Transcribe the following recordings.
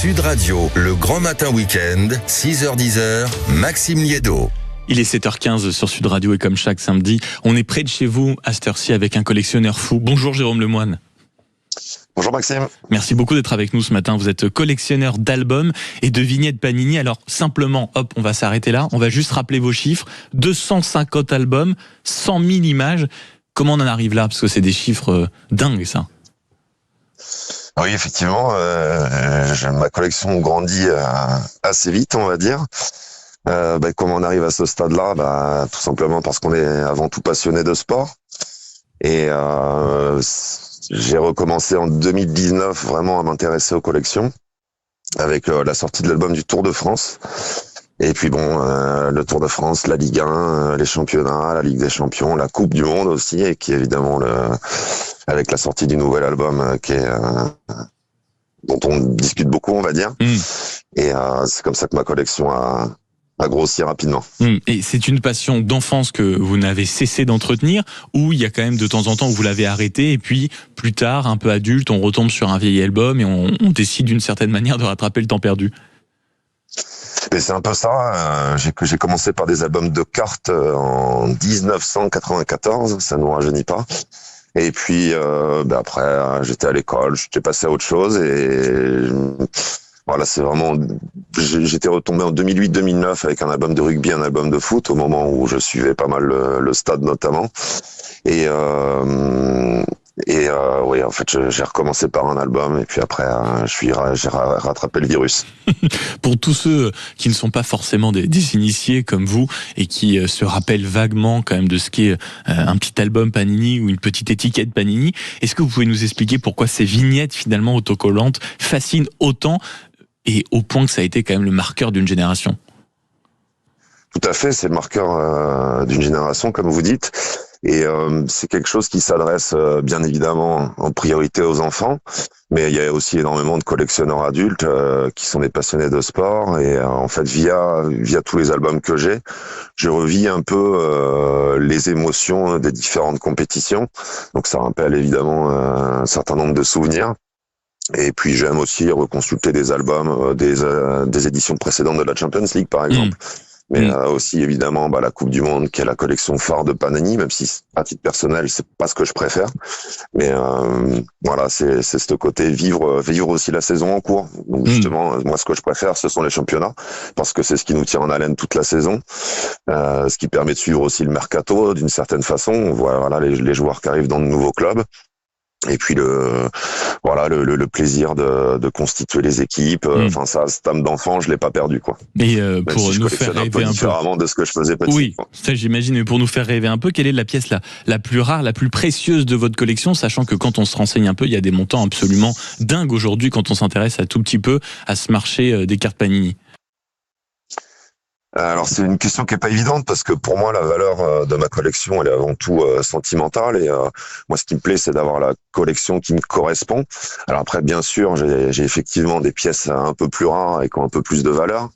Sud Radio, le grand matin week-end, 6h-10h, Maxime Liédo. Il est 7h15 sur Sud Radio et comme chaque samedi, on est près de chez vous à cette heure-ci avec un collectionneur fou. Bonjour Jérôme Lemoine. Bonjour Maxime. Merci beaucoup d'être avec nous ce matin. Vous êtes collectionneur d'albums et de vignettes Panini. Alors simplement, hop, on va s'arrêter là. On va juste rappeler vos chiffres. 250 albums, 100 000 images. Comment on en arrive là? Parce que c'est des chiffres dingues, ça. Oui, effectivement, ma collection grandit assez vite, on va dire. Comment on arrive à ce stade-là? Tout simplement parce qu'on est avant tout passionné de sport. Et j'ai recommencé en 2019 vraiment à m'intéresser aux collections avec la sortie de l'album du Tour de France. Et puis le Tour de France, la Ligue 1, les championnats, la Ligue des Champions, la Coupe du Monde aussi, et qui évidemment avec la sortie du nouvel album dont on discute beaucoup, on va dire. Et c'est comme ça que ma collection a grossi rapidement. Et c'est une passion d'enfance que vous n'avez cessé d'entretenir, ou il y a quand même de temps en temps où vous l'avez arrêté, et puis plus tard, un peu adulte, on retombe sur un vieil album et on décide d'une certaine manière de rattraper le temps perdu? Mais c'est un peu ça. J'ai commencé par des albums de cartes en 1994, ça ne nous rajeunit pas. Et puis après, j'étais à l'école, j'étais passé à autre chose et voilà, c'est vraiment. J'étais retombé en 2008-2009 avec un album de rugby, un album de foot, au moment où je suivais pas mal le stade notamment. Oui, en fait, j'ai recommencé par un album et puis après, j'ai rattrapé le virus. Pour tous ceux qui ne sont pas forcément des initiés comme vous et qui se rappellent vaguement quand même de ce qu'est un petit album Panini ou une petite étiquette Panini, est-ce que vous pouvez nous expliquer pourquoi ces vignettes finalement autocollantes fascinent autant et au point que ça a été quand même le marqueur d'une génération? Tout à fait, c'est le marqueur d'une génération, comme vous dites. Et c'est quelque chose qui s'adresse bien évidemment en priorité aux enfants, mais il y a aussi énormément de collectionneurs adultes qui sont des passionnés de sport. Et en fait, via tous les albums que je revis un peu les émotions des différentes compétitions. Donc ça rappelle évidemment un certain nombre de souvenirs. Et puis j'aime aussi reconsulter des albums des éditions précédentes de la Champions League, par exemple. Mais aussi évidemment la Coupe du Monde, qui est la collection phare de Panini, même si à titre personnel c'est pas ce que je préfère. Mais voilà, c'est ce côté vivre aussi la saison en cours. Donc justement, moi ce que je préfère, ce sont les championnats, parce que c'est ce qui nous tient en haleine toute la saison, ce qui permet de suivre aussi le mercato d'une certaine façon. On voit les joueurs qui arrivent dans de nouveaux clubs. Et puis le plaisir de constituer les équipes. Enfin ça, cette âme d'enfant, je l'ai pas perdu, quoi. Et pour nous faire rêver un peu différemment de ce que je faisais petit. Oui, ça j'imagine. Mais pour nous faire rêver un peu, quelle est la pièce la plus rare, la plus précieuse de votre collection, sachant que quand on se renseigne un peu, il y a des montants absolument dingues aujourd'hui quand on s'intéresse à tout petit peu à ce marché des cartes Panini? Alors c'est une question qui est pas évidente, parce que pour moi la valeur de ma collection, elle est avant tout sentimentale, et moi ce qui me plaît, c'est d'avoir la collection qui me correspond. Alors après, bien sûr, j'ai effectivement des pièces un peu plus rares et qui ont un peu plus de valeur,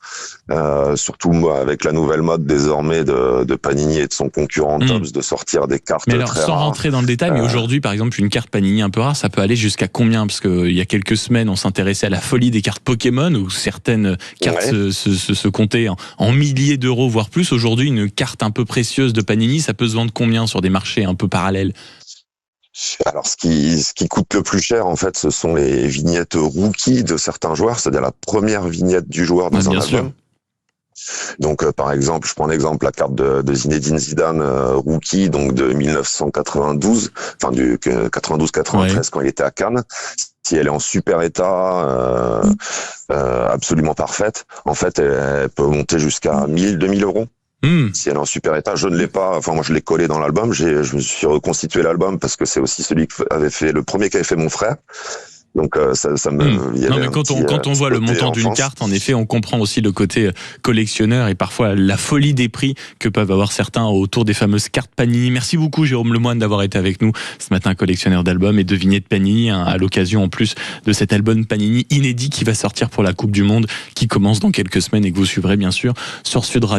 surtout moi, avec la nouvelle mode désormais de Panini et de son concurrent Topps de sortir des cartes mais alors, très sans rares. rentrer dans le détail, mais aujourd'hui par exemple une carte Panini un peu rare, ça peut aller jusqu'à combien? Parce que il y a quelques semaines on s'intéressait à la folie des cartes Pokémon, où certaines cartes se comptaient en milliers d'euros, voire plus. Aujourd'hui, une carte un peu précieuse de Panini, ça peut se vendre combien sur des marchés un peu parallèles? Alors, ce qui coûte le plus cher, en fait, ce sont les vignettes rookies de certains joueurs, c'est-à-dire la première vignette du joueur dans un album. Donc, par exemple, je prends l'exemple, la carte de Zinedine Zidane, rookie, donc de 1992, enfin du 92-93, quand il était à Cannes. Si elle est en super état, absolument parfaite, en fait, elle peut monter jusqu'à 1000-2000 euros. Si elle est en super état, je ne l'ai pas. Enfin, moi, je l'ai collé dans l'album. Je me suis reconstitué l'album parce que c'est aussi celui le premier qu'avait fait mon frère. Donc ça me. Non, mais quand on voit le montant d'une carte, en effet, on comprend aussi le côté collectionneur et parfois la folie des prix que peuvent avoir certains autour des fameuses cartes Panini. Merci beaucoup Jérôme Lemoine d'avoir été avec nous ce matin, collectionneur d'albums et de vignettes Panini, à l'occasion en plus de cet album Panini inédit qui va sortir pour la Coupe du Monde, qui commence dans quelques semaines et que vous suivrez bien sûr sur Sud Radio.